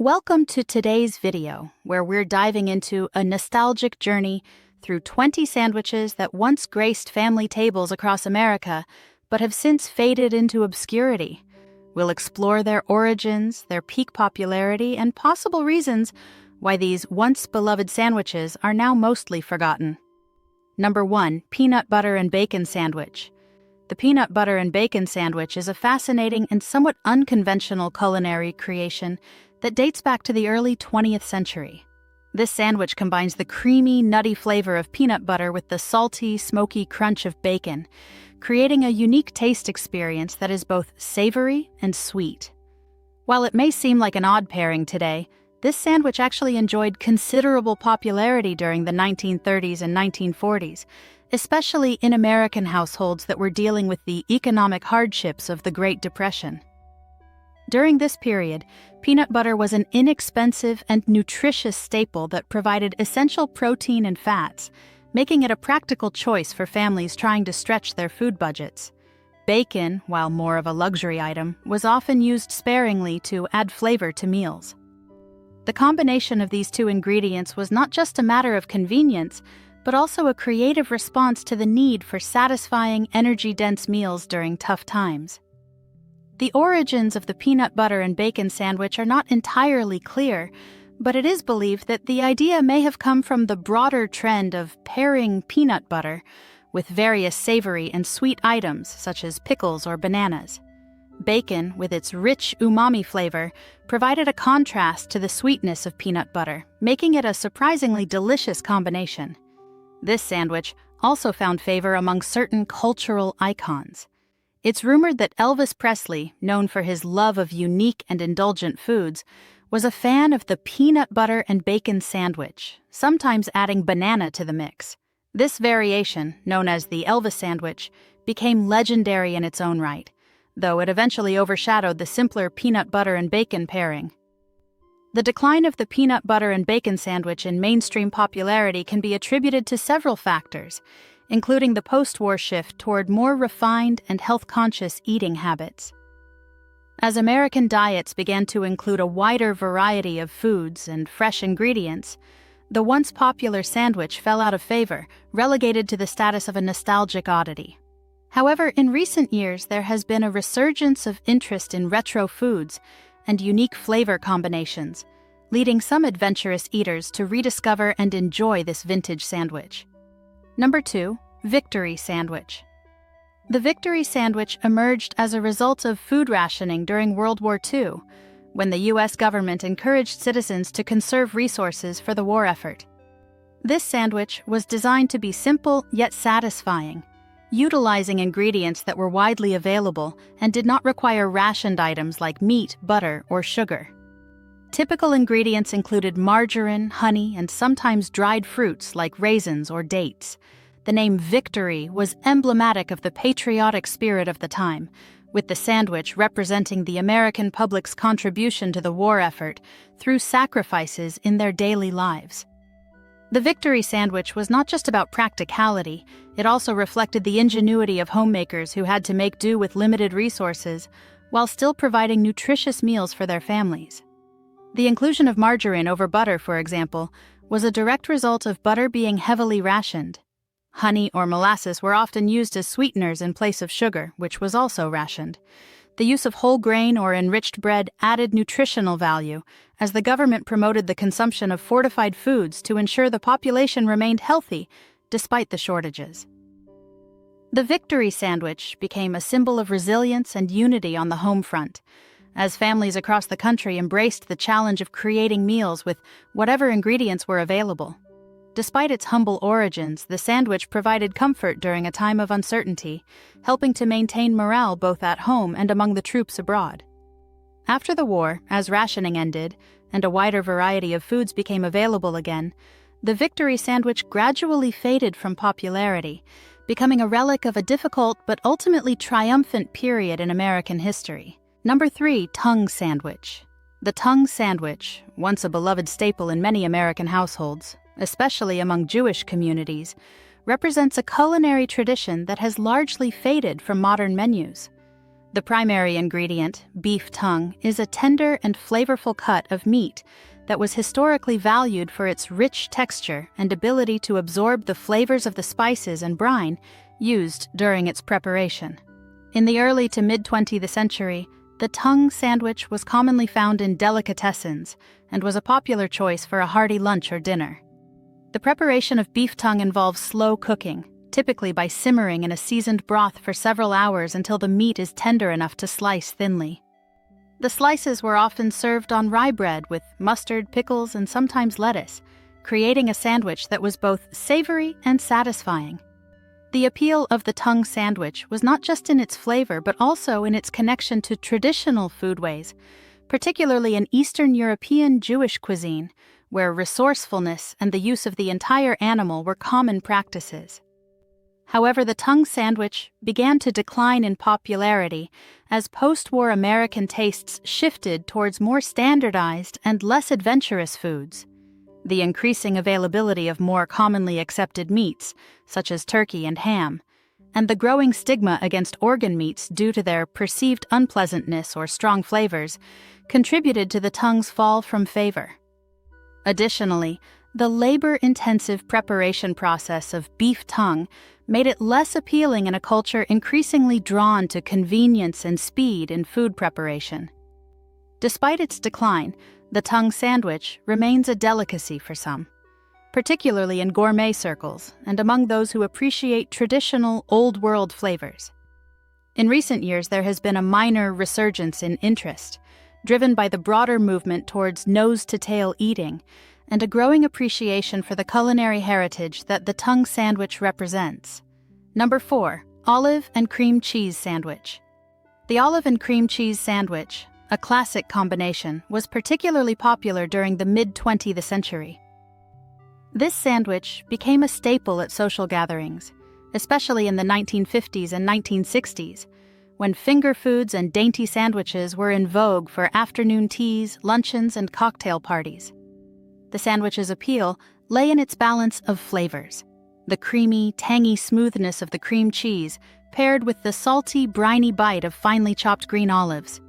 Welcome to today's video, where we're diving into a nostalgic journey through 20 sandwiches that once graced family tables across America, but have since faded into obscurity. We'll explore their origins, their peak popularity, and possible reasons why these once-beloved sandwiches are now mostly forgotten. Number 1. Peanut Butter and Bacon Sandwich. The peanut butter and bacon sandwich is a fascinating and somewhat unconventional culinary creation that dates back to the early 20th century. This sandwich combines the creamy, nutty flavor of peanut butter with the salty, smoky crunch of bacon, creating a unique taste experience that is both savory and sweet. While it may seem like an odd pairing today, this sandwich actually enjoyed considerable popularity during the 1930s and 1940s, especially in American households that were dealing with the economic hardships of the Great Depression. During this period, peanut butter was an inexpensive and nutritious staple that provided essential protein and fats, making it a practical choice for families trying to stretch their food budgets. Bacon, while more of a luxury item, was often used sparingly to add flavor to meals. The combination of these two ingredients was not just a matter of convenience, but also a creative response to the need for satisfying, energy-dense meals during tough times. The origins of the peanut butter and bacon sandwich are not entirely clear, but it is believed that the idea may have come from the broader trend of pairing peanut butter with various savory and sweet items such as pickles or bananas. Bacon, with its rich umami flavor, provided a contrast to the sweetness of peanut butter, making it a surprisingly delicious combination. This sandwich also found favor among certain cultural icons. It's rumored that Elvis Presley, known for his love of unique and indulgent foods, was a fan of the peanut butter and bacon sandwich, sometimes adding banana to the mix. This variation, known as the Elvis sandwich, became legendary in its own right, though it eventually overshadowed the simpler peanut butter and bacon pairing. The decline of the peanut butter and bacon sandwich in mainstream popularity can be attributed to several factors, including the post-war shift toward more refined and health-conscious eating habits. As American diets began to include a wider variety of foods and fresh ingredients, the once popular sandwich fell out of favor, relegated to the status of a nostalgic oddity. However, in recent years, there has been a resurgence of interest in retro foods and unique flavor combinations, leading some adventurous eaters to rediscover and enjoy this vintage sandwich. Number 2. Victory Sandwich. The Victory Sandwich emerged as a result of food rationing during World War II, when the U.S. government encouraged citizens to conserve resources for the war effort. This sandwich was designed to be simple yet satisfying, utilizing ingredients that were widely available and did not require rationed items like meat, butter, or sugar. Typical ingredients included margarine, honey, and sometimes dried fruits like raisins or dates. The name Victory was emblematic of the patriotic spirit of the time, with the sandwich representing the American public's contribution to the war effort through sacrifices in their daily lives. The Victory Sandwich was not just about practicality, it also reflected the ingenuity of homemakers who had to make do with limited resources while still providing nutritious meals for their families. The inclusion of margarine over butter, for example, was a direct result of butter being heavily rationed. Honey or molasses were often used as sweeteners in place of sugar, which was also rationed. The use of whole grain or enriched bread added nutritional value, as the government promoted the consumption of fortified foods to ensure the population remained healthy despite the shortages. The Victory Sandwich became a symbol of resilience and unity on the home front, as families across the country embraced the challenge of creating meals with whatever ingredients were available. Despite its humble origins, the sandwich provided comfort during a time of uncertainty, helping to maintain morale both at home and among the troops abroad. After the war, as rationing ended and a wider variety of foods became available again, the Victory Sandwich gradually faded from popularity, becoming a relic of a difficult but ultimately triumphant period in American history. Number 3. Tongue Sandwich. The tongue sandwich, once a beloved staple in many American households, especially among Jewish communities, represents a culinary tradition that has largely faded from modern menus. The primary ingredient, beef tongue, is a tender and flavorful cut of meat that was historically valued for its rich texture and ability to absorb the flavors of the spices and brine used during its preparation. In the early to mid-20th century, the tongue sandwich was commonly found in delicatessens and was a popular choice for a hearty lunch or dinner. The preparation of beef tongue involves slow cooking, typically by simmering in a seasoned broth for several hours until the meat is tender enough to slice thinly. The slices were often served on rye bread with mustard, pickles, and sometimes lettuce, creating a sandwich that was both savory and satisfying. The appeal of the tongue sandwich was not just in its flavor but also in its connection to traditional foodways, particularly in Eastern European Jewish cuisine, where resourcefulness and the use of the entire animal were common practices. However, the tongue sandwich began to decline in popularity as post-war American tastes shifted towards more standardized and less adventurous foods. The increasing availability of more commonly accepted meats, such as turkey and ham, and the growing stigma against organ meats due to their perceived unpleasantness or strong flavors, contributed to the tongue's fall from favor. Additionally, the labor-intensive preparation process of beef tongue made it less appealing in a culture increasingly drawn to convenience and speed in food preparation. Despite its decline, the tongue sandwich remains a delicacy for some, particularly in gourmet circles and among those who appreciate traditional old-world flavors. In recent years, there has been a minor resurgence in interest, driven by the broader movement towards nose-to-tail eating and a growing appreciation for the culinary heritage that the tongue sandwich represents. Number 4, olive and cream cheese sandwich. The olive and cream cheese sandwich, a classic combination, was particularly popular during the mid-20th century. This sandwich became a staple at social gatherings, especially in the 1950s and 1960s, when finger foods and dainty sandwiches were in vogue for afternoon teas, luncheons, and cocktail parties. The sandwich's appeal lay in its balance of flavors. The creamy, tangy smoothness of the cream cheese paired with the salty, briny bite of finely chopped green olives.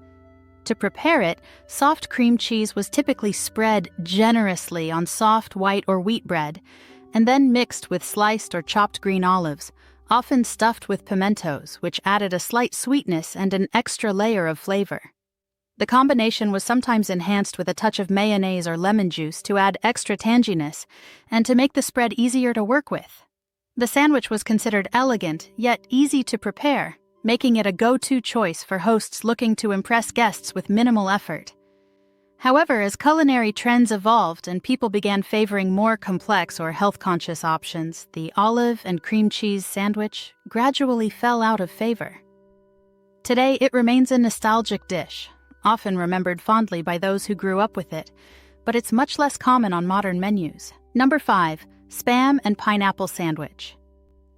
To prepare it, soft cream cheese was typically spread generously on soft white or wheat bread, and then mixed with sliced or chopped green olives, often stuffed with pimentos, which added a slight sweetness and an extra layer of flavor. The combination was sometimes enhanced with a touch of mayonnaise or lemon juice to add extra tanginess and to make the spread easier to work with. The sandwich was considered elegant, yet easy to prepare, making it a go-to choice for hosts looking to impress guests with minimal effort. However, as culinary trends evolved and people began favoring more complex or health-conscious options, the olive and cream cheese sandwich gradually fell out of favor. Today, it remains a nostalgic dish, often remembered fondly by those who grew up with it, but it's much less common on modern menus. Number 5, Spam and Pineapple Sandwich.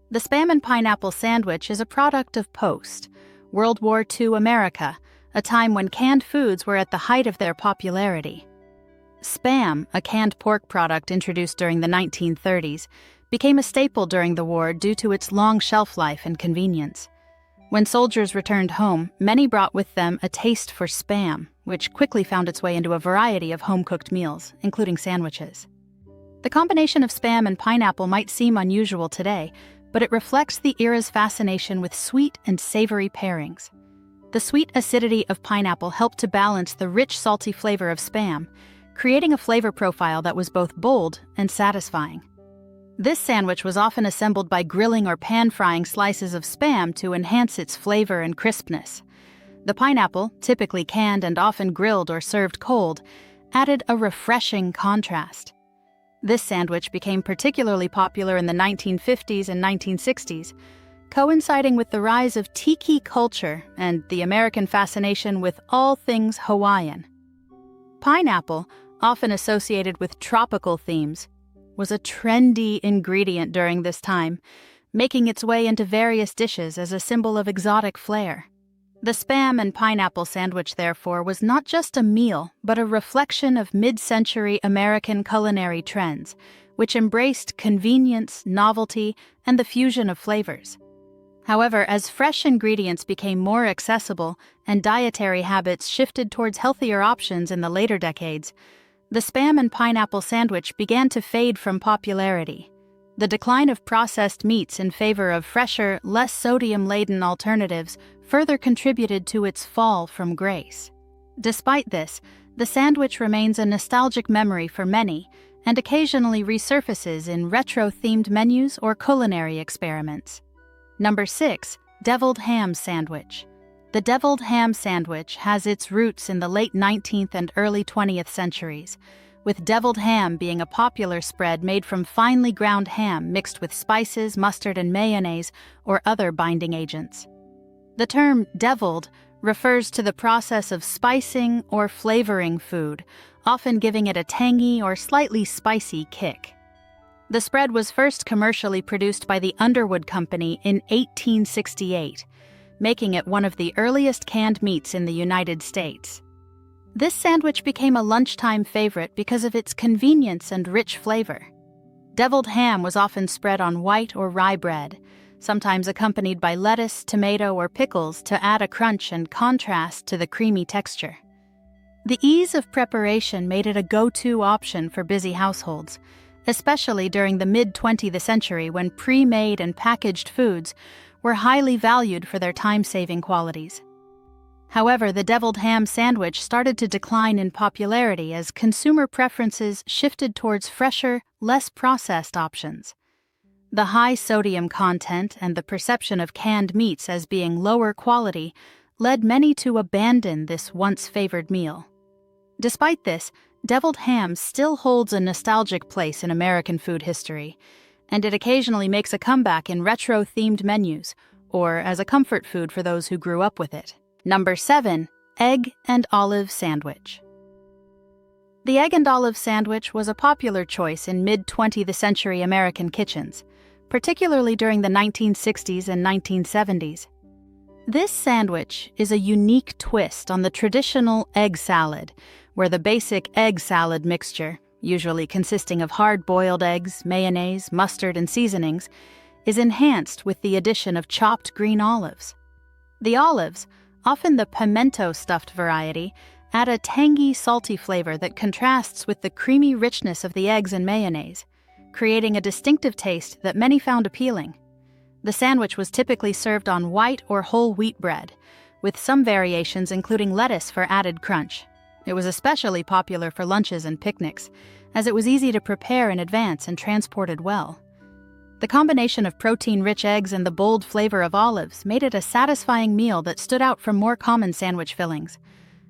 The Spam and Pineapple Sandwich is a product of post World War II America, a time when canned foods were at the height of their popularity. Spam, a canned pork product introduced during the 1930s, became a staple during the war due to its long shelf life and convenience. When soldiers returned home, many brought with them a taste for Spam, which quickly found its way into a variety of home-cooked meals, including sandwiches. The combination of Spam and pineapple might seem unusual today, but it reflects the era's fascination with sweet and savory pairings. The sweet acidity of pineapple helped to balance the rich, salty flavor of Spam, creating a flavor profile that was both bold and satisfying. This sandwich was often assembled by grilling or pan-frying slices of Spam to enhance its flavor and crispness. The pineapple, typically canned and often grilled or served cold, added a refreshing contrast. This sandwich became particularly popular in the 1950s and 1960s, coinciding with the rise of tiki culture and the American fascination with all things Hawaiian. Pineapple, often associated with tropical themes, was a trendy ingredient during this time, making its way into various dishes as a symbol of exotic flair. The Spam and Pineapple Sandwich, therefore, was not just a meal, but a reflection of mid-century American culinary trends, which embraced convenience, novelty, and the fusion of flavors. However, as fresh ingredients became more accessible and dietary habits shifted towards healthier options in the later decades, the Spam and Pineapple Sandwich began to fade from popularity. The decline of processed meats in favor of fresher, less sodium-laden alternatives further contributed to its fall from grace. Despite this, the sandwich remains a nostalgic memory for many and occasionally resurfaces in retro-themed menus or culinary experiments. Number 6. Deviled Ham Sandwich. The deviled ham sandwich has its roots in the late 19th and early 20th centuries, with deviled ham being a popular spread made from finely ground ham mixed with spices, mustard, and mayonnaise or other binding agents. The term deviled refers to the process of spicing or flavoring food, often giving it a tangy or slightly spicy kick. The spread was first commercially produced by the Underwood Company in 1868, making it one of the earliest canned meats in the United States. This sandwich became a lunchtime favorite because of its convenience and rich flavor. Deviled ham was often spread on white or rye bread, sometimes accompanied by lettuce, tomato, or pickles to add a crunch and contrast to the creamy texture. The ease of preparation made it a go-to option for busy households, especially during the mid-20th century when pre-made and packaged foods were highly valued for their time-saving qualities. However, the deviled ham sandwich started to decline in popularity as consumer preferences shifted towards fresher, less processed options. The high sodium content and the perception of canned meats as being lower quality led many to abandon this once-favored meal. Despite this, deviled ham still holds a nostalgic place in American food history, and it occasionally makes a comeback in retro-themed menus or as a comfort food for those who grew up with it. Number 7. Egg and Olive Sandwich. The egg and olive sandwich was a popular choice in mid-20th century American kitchens, particularly during the 1960s and 1970s. This sandwich is a unique twist on the traditional egg salad, where the basic egg salad mixture, usually consisting of hard-boiled eggs, mayonnaise, mustard, and seasonings, is enhanced with the addition of chopped green olives. The olives, often the pimento-stuffed variety, add a tangy, salty flavor that contrasts with the creamy richness of the eggs and mayonnaise, creating a distinctive taste that many found appealing. The sandwich was typically served on white or whole wheat bread, with some variations including lettuce for added crunch. It was especially popular for lunches and picnics, as it was easy to prepare in advance and transported well. The combination of protein-rich eggs and the bold flavor of olives made it a satisfying meal that stood out from more common sandwich fillings.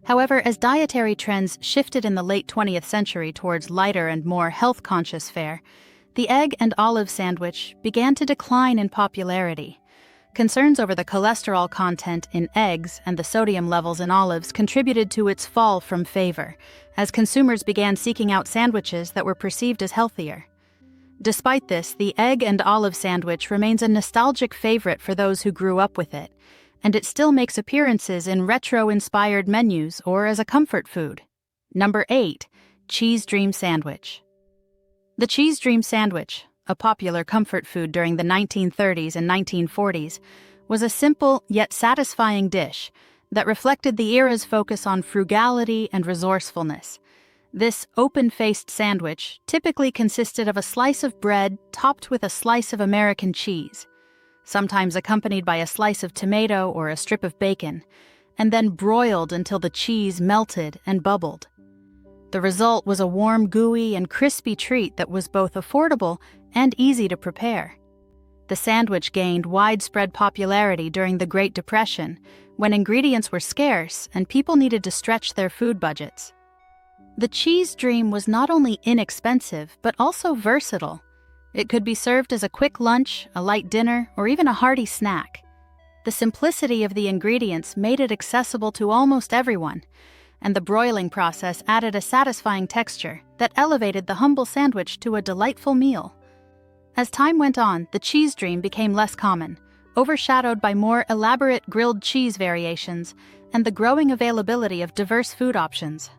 However, as dietary trends shifted in the late 20th century towards lighter and more health-conscious fare, the egg and olive sandwich began to decline in popularity. Concerns over the cholesterol content in eggs and the sodium levels in olives contributed to its fall from favor, as consumers began seeking out sandwiches that were perceived as healthier. Despite this, the egg and olive sandwich remains a nostalgic favorite for those who grew up with it, and it still makes appearances in retro-inspired menus or as a comfort food. Number 8. Cheese Dream Sandwich. The Cheese Dream Sandwich, a popular comfort food during the 1930s and 1940s, was a simple yet satisfying dish that reflected the era's focus on frugality and resourcefulness. This open-faced sandwich typically consisted of a slice of bread topped with a slice of American cheese, sometimes accompanied by a slice of tomato or a strip of bacon, and then broiled until the cheese melted and bubbled. The result was a warm, gooey, and crispy treat that was both affordable and easy to prepare. The sandwich gained widespread popularity during the Great Depression, when ingredients were scarce and people needed to stretch their food budgets. The Cheese Dream was not only inexpensive, but also versatile. It could be served as a quick lunch, a light dinner, or even a hearty snack. The simplicity of the ingredients made it accessible to almost everyone, and the broiling process added a satisfying texture that elevated the humble sandwich to a delightful meal. As time went on, the Cheese Dream became less common, overshadowed by more elaborate grilled cheese variations and the growing availability of diverse food options.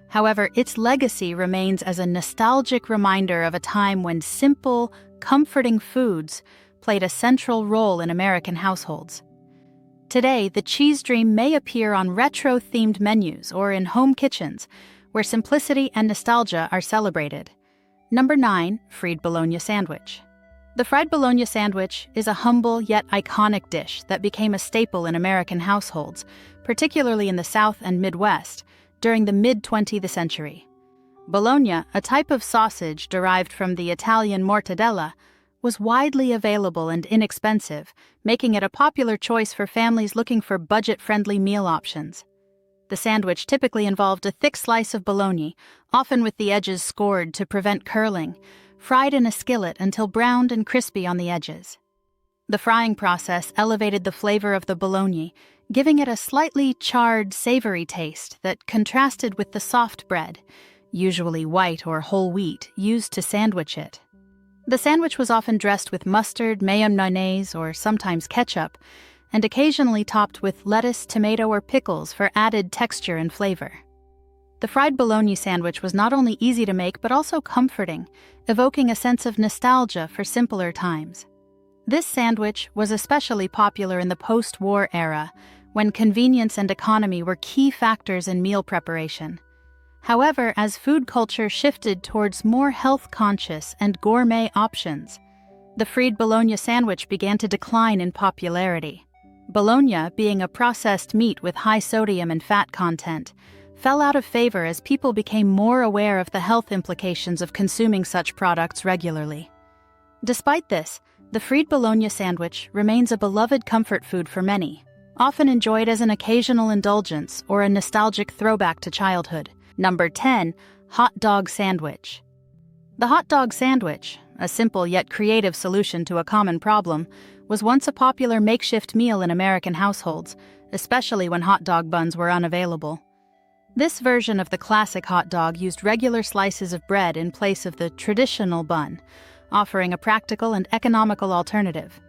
However, its legacy remains as a nostalgic reminder of a time when simple, comforting foods played a central role in American households. Today, the cheese dream may appear on retro-themed menus or in home kitchens, where simplicity and nostalgia are celebrated. Number 9, Fried Bologna Sandwich. The Fried Bologna Sandwich is a humble yet iconic dish that became a staple in American households, particularly in the South and Midwest, during the mid-20th century. Bologna, a type of sausage derived from the Italian mortadella, was widely available and inexpensive, making it a popular choice for families looking for budget-friendly meal options. The sandwich typically involved a thick slice of bologna, often with the edges scored to prevent curling, fried in a skillet until browned and crispy on the edges. The frying process elevated the flavor of the bologna, giving it a slightly charred, savory taste that contrasted with the soft bread, usually white or whole wheat, used to sandwich it. The sandwich was often dressed with mustard, mayonnaise, or sometimes ketchup, and occasionally topped with lettuce, tomato, or pickles for added texture and flavor. The fried bologna sandwich was not only easy to make but also comforting, evoking a sense of nostalgia for simpler times. This sandwich was especially popular in the post-war era, when convenience and economy were key factors in meal preparation. However, as food culture shifted towards more health-conscious and gourmet options, the fried bologna sandwich began to decline in popularity. Bologna, being a processed meat with high sodium and fat content, fell out of favor as people became more aware of the health implications of consuming such products regularly. Despite this, the fried bologna sandwich remains a beloved comfort food for many, often enjoyed as an occasional indulgence or a nostalgic throwback to childhood. Number 10, Hot Dog Sandwich. The hot dog sandwich, a simple yet creative solution to a common problem, was once a popular makeshift meal in American households, especially when hot dog buns were unavailable. This version of the classic hot dog used regular slices of bread in place of the traditional bun, offering a practical and economical alternative.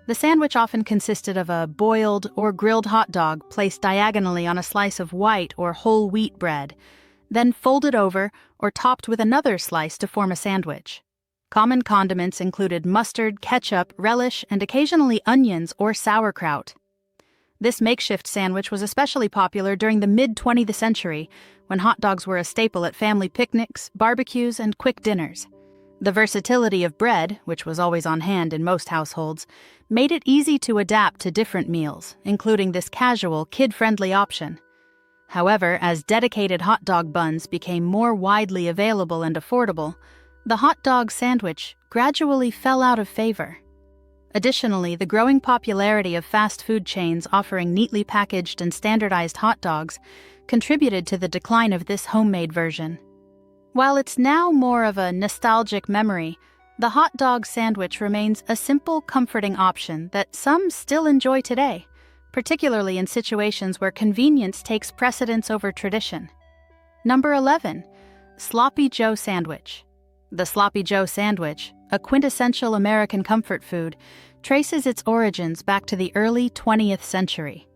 The sandwich often consisted of a boiled or grilled hot dog placed diagonally on a slice of white or whole wheat bread, then folded over or topped with another slice to form a sandwich. Common condiments included mustard, ketchup, relish, and occasionally onions or sauerkraut. This makeshift sandwich was especially popular during the mid-20th century, when hot dogs were a staple at family picnics, barbecues, and quick dinners. The versatility of bread, which was always on hand in most households, made it easy to adapt to different meals, including this casual, kid-friendly option. However, as dedicated hot dog buns became more widely available and affordable, the hot dog sandwich gradually fell out of favor. Additionally, the growing popularity of fast food chains offering neatly packaged and standardized hot dogs contributed to the decline of this homemade version. While it's now more of a nostalgic memory, the hot dog sandwich remains a simple, comforting option that some still enjoy today, particularly in situations where convenience takes precedence over tradition. Number 11, Sloppy Joe Sandwich. The Sloppy Joe sandwich, a quintessential American comfort food, traces its origins back to the early 20th century.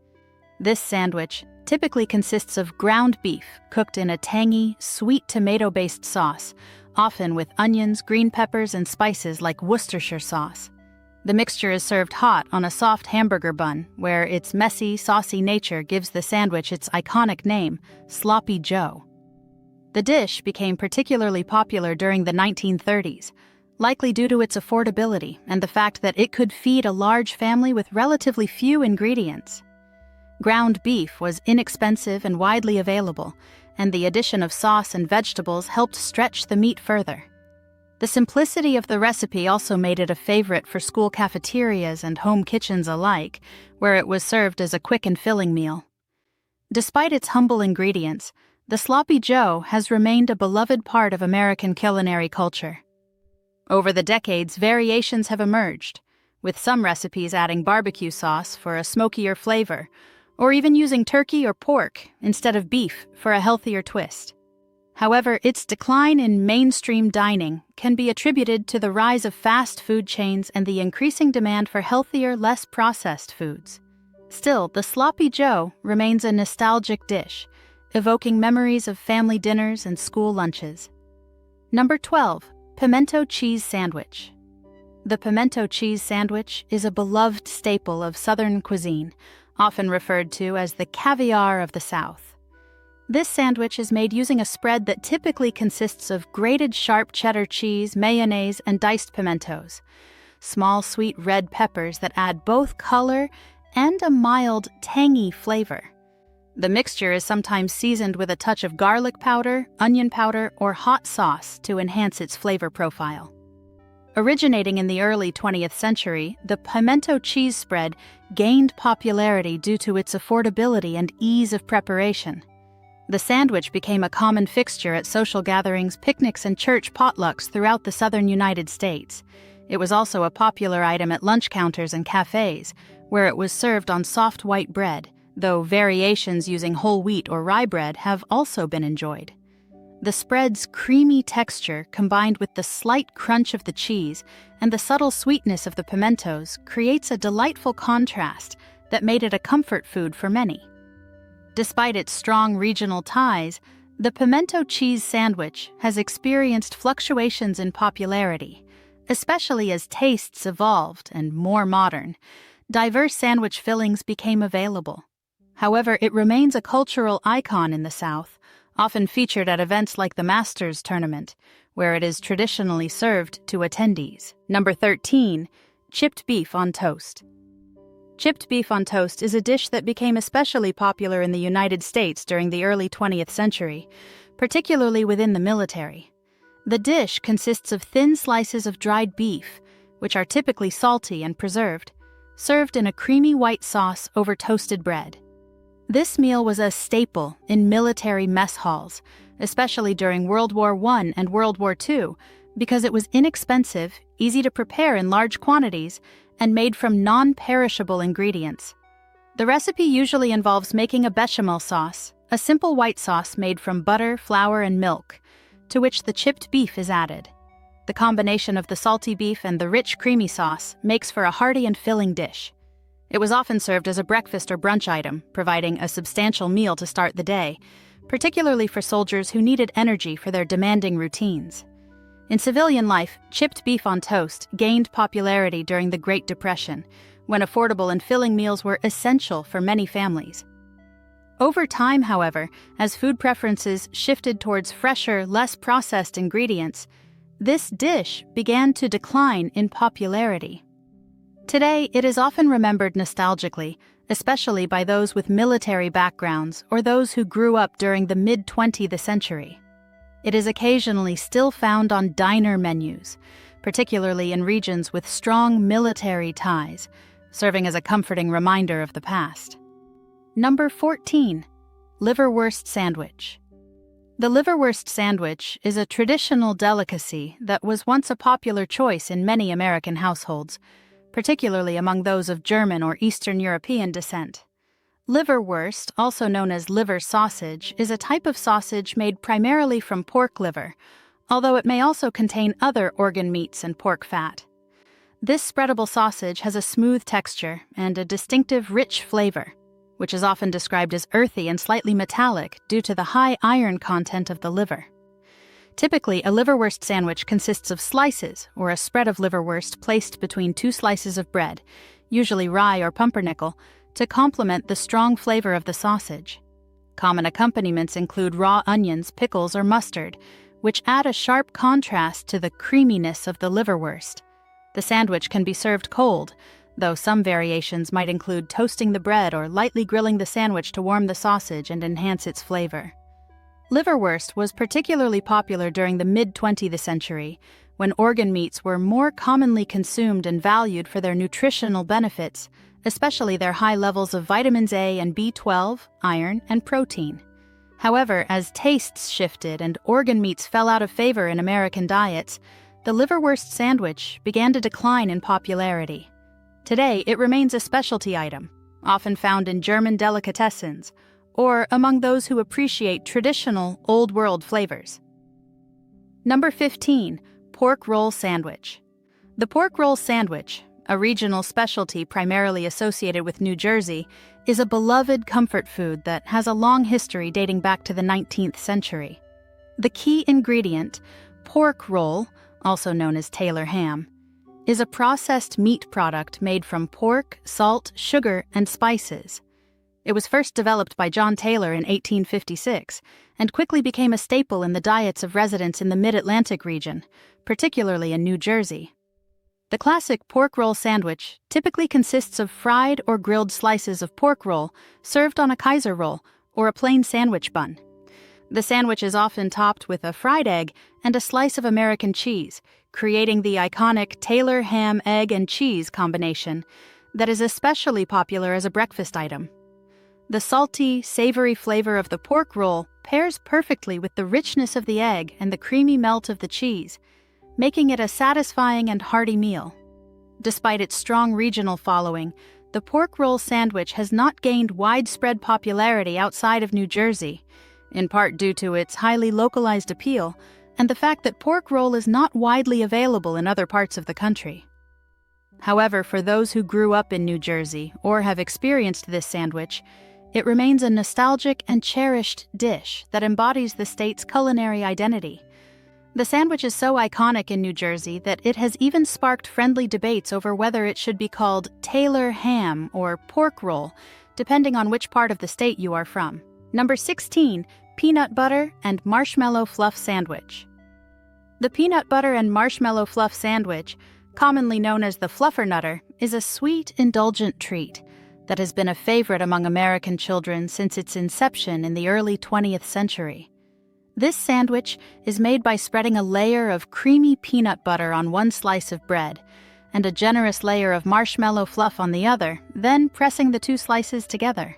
This sandwich typically consists of ground beef cooked in a tangy, sweet tomato-based sauce, often with onions, green peppers, and spices like Worcestershire sauce. The mixture is served hot on a soft hamburger bun, where its messy, saucy nature gives the sandwich its iconic name, Sloppy Joe. The dish became particularly popular during the 1930s, likely due to its affordability and the fact that it could feed a large family with relatively few ingredients. Ground beef was inexpensive and widely available, and the addition of sauce and vegetables helped stretch the meat further. The simplicity of the recipe also made it a favorite for school cafeterias and home kitchens alike, where it was served as a quick and filling meal. Despite its humble ingredients, the Sloppy Joe has remained a beloved part of American culinary culture. Over the decades, variations have emerged, with some recipes adding barbecue sauce for a smokier flavor, or even using turkey or pork instead of beef for a healthier twist. However, its decline in mainstream dining can be attributed to the rise of fast food chains and the increasing demand for healthier, less processed foods. Still, the Sloppy Joe remains a nostalgic dish, evoking memories of family dinners and school lunches. Number 12, Pimento Cheese Sandwich. The pimento cheese sandwich is a beloved staple of Southern cuisine, often referred to as the caviar of the South. This sandwich is made using a spread that typically consists of grated sharp cheddar cheese, mayonnaise, and diced pimentos, small sweet red peppers that add both color and a mild, tangy flavor. The mixture is sometimes seasoned with a touch of garlic powder, onion powder, or hot sauce to enhance its flavor profile. Originating in the early 20th century, the pimento cheese spread gained popularity due to its affordability and ease of preparation. The sandwich became a common fixture at social gatherings, picnics, and church potlucks throughout the southern United States. It was also a popular item at lunch counters and cafes, where it was served on soft white bread, though variations using whole wheat or rye bread have also been enjoyed. The spread's creamy texture, combined with the slight crunch of the cheese and the subtle sweetness of the pimentos, creates a delightful contrast that made it a comfort food for many. Despite its strong regional ties, the pimento cheese sandwich has experienced fluctuations in popularity, especially as tastes evolved and more modern. Diverse sandwich fillings became available. However, it remains a cultural icon in the South, often featured at events like the Masters Tournament, where it is traditionally served to attendees. Number 13, chipped beef on toast. Chipped beef on toast is a dish that became especially popular in the United States during the early 20th century, particularly within the military. The dish consists of thin slices of dried beef, which are typically salty and preserved, served in a creamy white sauce over toasted bread. This meal was a staple in military mess halls, especially during World War I and World War II, because it was inexpensive, easy to prepare in large quantities, and made from non-perishable ingredients. The recipe usually involves making a bechamel sauce, a simple white sauce made from butter, flour, and milk, to which the chipped beef is added. The combination of the salty beef and the rich, creamy sauce makes for a hearty and filling dish. It was often served as a breakfast or brunch item, providing a substantial meal to start the day, particularly for soldiers who needed energy for their demanding routines. In civilian life, chipped beef on toast gained popularity during the Great Depression, when affordable and filling meals were essential for many families. Over time, however, as food preferences shifted towards fresher, less processed ingredients, this dish began to decline in popularity. Today, it is often remembered nostalgically, especially by those with military backgrounds or those who grew up during the mid-20th century. It is occasionally still found on diner menus, particularly in regions with strong military ties, serving as a comforting reminder of the past. Number 14, liverwurst sandwich. The liverwurst sandwich is a traditional delicacy that was once a popular choice in many American households, particularly among those of German or Eastern European descent. Liverwurst, also known as liver sausage, is a type of sausage made primarily from pork liver, although it may also contain other organ meats and pork fat. This spreadable sausage has a smooth texture and a distinctive rich flavor, which is often described as earthy and slightly metallic due to the high iron content of the liver. Typically, a liverwurst sandwich consists of slices or a spread of liverwurst placed between two slices of bread, usually rye or pumpernickel, to complement the strong flavor of the sausage. Common accompaniments include raw onions, pickles, or mustard, which add a sharp contrast to the creaminess of the liverwurst. The sandwich can be served cold, though some variations might include toasting the bread or lightly grilling the sandwich to warm the sausage and enhance its flavor. Liverwurst was particularly popular during the mid-20th century, when organ meats were more commonly consumed and valued for their nutritional benefits, especially their high levels of vitamins A and B12, iron, and protein. However, as tastes shifted and organ meats fell out of favor in American diets, the liverwurst sandwich began to decline in popularity. Today, it remains a specialty item, often found in German delicatessens, or among those who appreciate traditional Old World flavors. Number 15, pork roll sandwich. The pork roll sandwich, a regional specialty primarily associated with New Jersey, is a beloved comfort food that has a long history dating back to the 19th century. The key ingredient, pork roll, also known as Taylor ham, is a processed meat product made from pork, salt, sugar, and spices. It was first developed by John Taylor in 1856 and quickly became a staple in the diets of residents in the Mid-Atlantic region, particularly in New Jersey. The classic pork roll sandwich typically consists of fried or grilled slices of pork roll served on a Kaiser roll or a plain sandwich bun. The sandwich is often topped with a fried egg and a slice of American cheese, creating the iconic Taylor ham, egg, and cheese combination that is especially popular as a breakfast item. The salty, savory flavor of the pork roll pairs perfectly with the richness of the egg and the creamy melt of the cheese, making it a satisfying and hearty meal. Despite its strong regional following, the pork roll sandwich has not gained widespread popularity outside of New Jersey, in part due to its highly localized appeal and the fact that pork roll is not widely available in other parts of the country. However, for those who grew up in New Jersey or have experienced this sandwich, it remains a nostalgic and cherished dish that embodies the state's culinary identity. The sandwich is so iconic in New Jersey that it has even sparked friendly debates over whether it should be called Taylor ham or pork roll, depending on which part of the state you are from. Number 16, Peanut Butter and Marshmallow Fluff Sandwich. The peanut butter and marshmallow fluff sandwich, commonly known as the Fluffernutter, is a sweet, indulgent treat that has been a favorite among American children since its inception in the early 20th century. This sandwich is made by spreading a layer of creamy peanut butter on one slice of bread and a generous layer of marshmallow fluff on the other, then pressing the two slices together.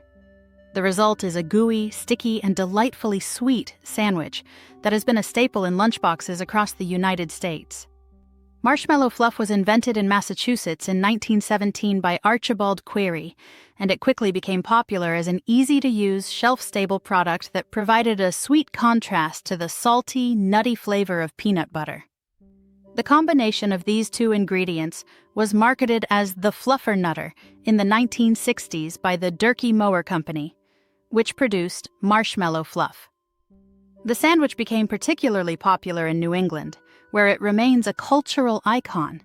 The result is a gooey, sticky, and delightfully sweet sandwich that has been a staple in lunchboxes across the United States. Marshmallow fluff was invented in Massachusetts in 1917 by Archibald Query, and it quickly became popular as an easy-to-use, shelf-stable product that provided a sweet contrast to the salty, nutty flavor of peanut butter. The combination of these two ingredients was marketed as the Fluffernutter in the 1960s by the Durkee Mower Company, which produced marshmallow fluff. The sandwich became particularly popular in New England, where it remains a cultural icon.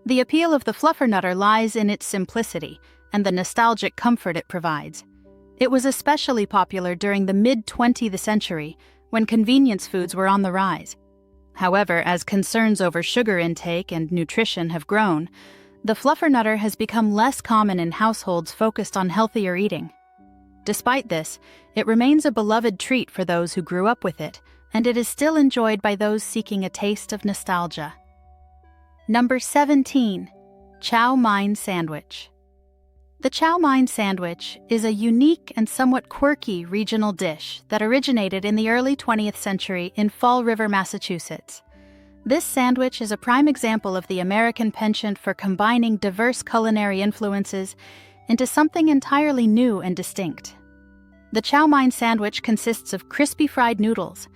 The appeal of the Fluffernutter lies in its simplicity and the nostalgic comfort it provides. It was especially popular during the mid-20th century, when convenience foods were on the rise. However, as concerns over sugar intake and nutrition have grown, the Fluffernutter has become less common in households focused on healthier eating. Despite this, it remains a beloved treat for those who grew up with it, and it is still enjoyed by those seeking a taste of nostalgia. Number 17, Chow Mein Sandwich. The Chow Mein Sandwich is a unique and somewhat quirky regional dish that originated in the early 20th century in Fall River, Massachusetts. This sandwich is a prime example of the American penchant for combining diverse culinary influences into something entirely new and distinct. The Chow Mein Sandwich consists of crispy fried noodles,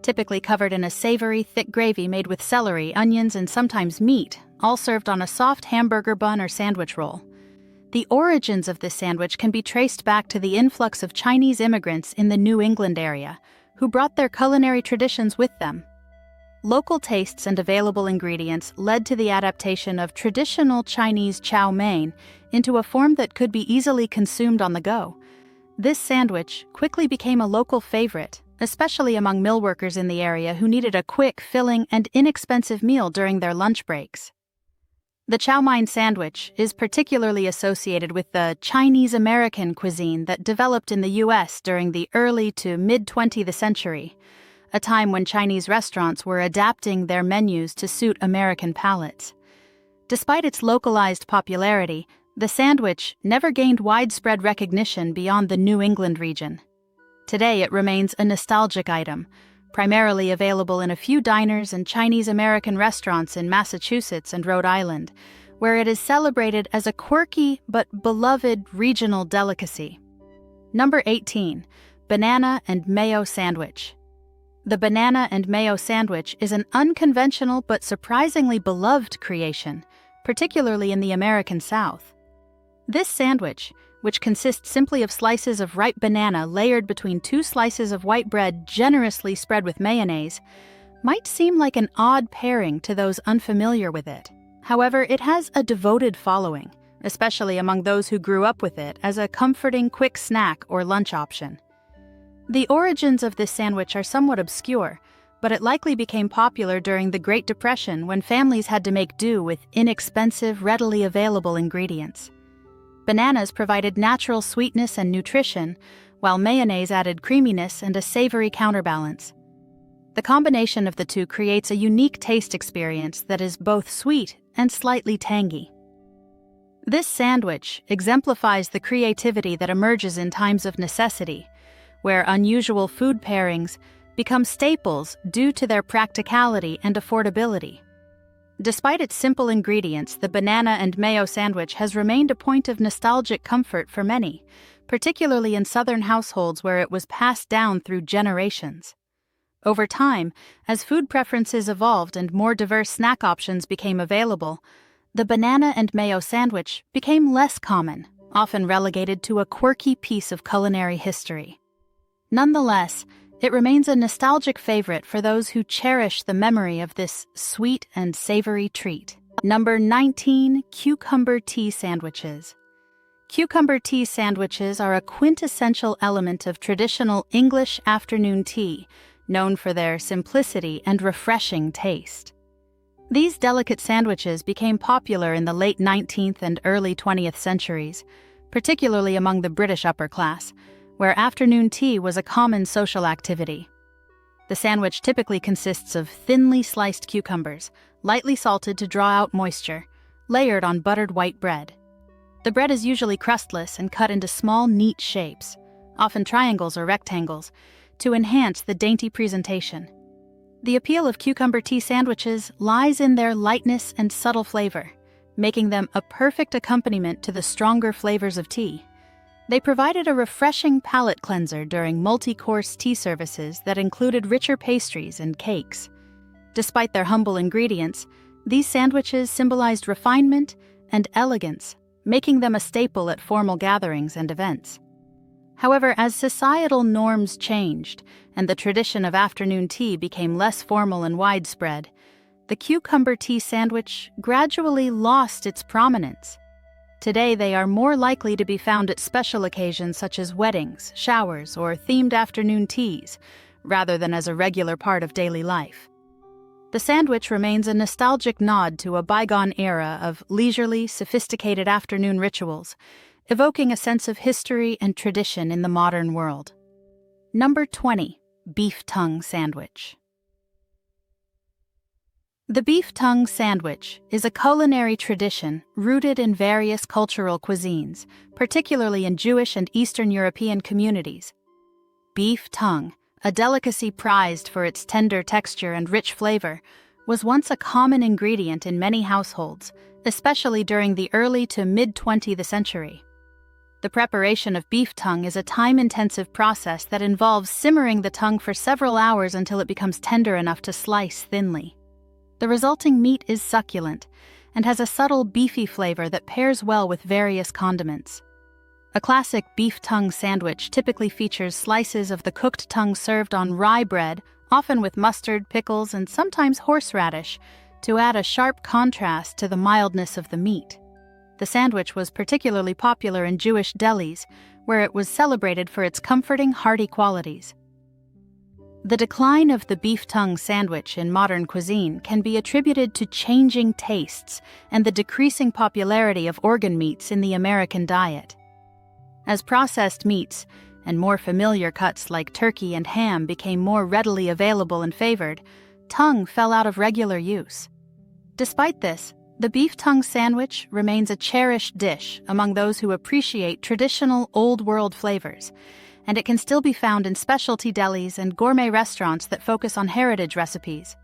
typically covered in a savory, thick gravy made with celery, onions, and sometimes meat, all served on a soft hamburger bun or sandwich roll. The origins of this sandwich can be traced back to the influx of Chinese immigrants in the New England area, who brought their culinary traditions with them. Local tastes and available ingredients led to the adaptation of traditional Chinese chow mein into a form that could be easily consumed on the go. This sandwich quickly became a local favorite, especially among mill workers in the area who needed a quick, filling, and inexpensive meal during their lunch breaks. The Chow Mein sandwich is particularly associated with the Chinese-American cuisine that developed in the U.S. during the early to mid-20th century, a time when Chinese restaurants were adapting their menus to suit American palates. Despite its localized popularity, the sandwich never gained widespread recognition beyond the New England region. Today, it remains a nostalgic item, primarily available in a few diners and Chinese-American restaurants in Massachusetts and Rhode Island, where it is celebrated as a quirky but beloved regional delicacy. Number 18, Banana and Mayo Sandwich. The Banana and Mayo Sandwich is an unconventional but surprisingly beloved creation, particularly in the American South. This sandwich, which consists simply of slices of ripe banana layered between two slices of white bread generously spread with mayonnaise, might seem like an odd pairing to those unfamiliar with it. However, it has a devoted following, especially among those who grew up with it as a comforting quick snack or lunch option. The origins of this sandwich are somewhat obscure, but it likely became popular during the Great Depression when families had to make do with inexpensive, readily available ingredients. Bananas provided natural sweetness and nutrition, while mayonnaise added creaminess and a savory counterbalance. The combination of the two creates a unique taste experience that is both sweet and slightly tangy. This sandwich exemplifies the creativity that emerges in times of necessity, where unusual food pairings become staples due to their practicality and affordability. Despite its simple ingredients, the banana and mayo sandwich has remained a point of nostalgic comfort for many, particularly in Southern households where it was passed down through generations. Over time, as food preferences evolved and more diverse snack options became available, the banana and mayo sandwich became less common, often relegated to a quirky piece of culinary history. Nonetheless, it remains a nostalgic favorite for those who cherish the memory of this sweet and savory treat. Number 19, cucumber tea sandwiches. Cucumber tea sandwiches are a quintessential element of traditional English afternoon tea, known for their simplicity and refreshing taste. These delicate sandwiches became popular in the late 19th and early 20th centuries, particularly among the British upper class, where afternoon tea was a common social activity. The sandwich typically consists of thinly sliced cucumbers, lightly salted to draw out moisture, layered on buttered white bread. The bread is usually crustless and cut into small, neat shapes, often triangles or rectangles, to enhance the dainty presentation. The appeal of cucumber tea sandwiches lies in their lightness and subtle flavor, making them a perfect accompaniment to the stronger flavors of tea. They provided a refreshing palate cleanser during multi-course tea services that included richer pastries and cakes. Despite their humble ingredients, these sandwiches symbolized refinement and elegance, making them a staple at formal gatherings and events. However, as societal norms changed and the tradition of afternoon tea became less formal and widespread, the cucumber tea sandwich gradually lost its prominence. Today, they are more likely to be found at special occasions such as weddings, showers, or themed afternoon teas, rather than as a regular part of daily life. The sandwich remains a nostalgic nod to a bygone era of leisurely, sophisticated afternoon rituals, evoking a sense of history and tradition in the modern world. Number 20, beef tongue sandwich. The beef tongue sandwich is a culinary tradition rooted in various cultural cuisines, particularly in Jewish and Eastern European communities. Beef tongue, a delicacy prized for its tender texture and rich flavor, was once a common ingredient in many households, especially during the early to mid-20th century. The preparation of beef tongue is a time-intensive process that involves simmering the tongue for several hours until it becomes tender enough to slice thinly. The resulting meat is succulent and has a subtle beefy flavor that pairs well with various condiments. A classic beef tongue sandwich typically features slices of the cooked tongue served on rye bread, often with mustard, pickles, and sometimes horseradish, to add a sharp contrast to the mildness of the meat. The sandwich was particularly popular in Jewish delis, where it was celebrated for its comforting, hearty qualities. The decline of the beef tongue sandwich in modern cuisine can be attributed to changing tastes and the decreasing popularity of organ meats in the American diet. As processed meats and more familiar cuts like turkey and ham became more readily available and favored, tongue fell out of regular use. Despite this, the beef tongue sandwich remains a cherished dish among those who appreciate traditional old-world flavors, and it can still be found in specialty delis and gourmet restaurants that focus on heritage recipes.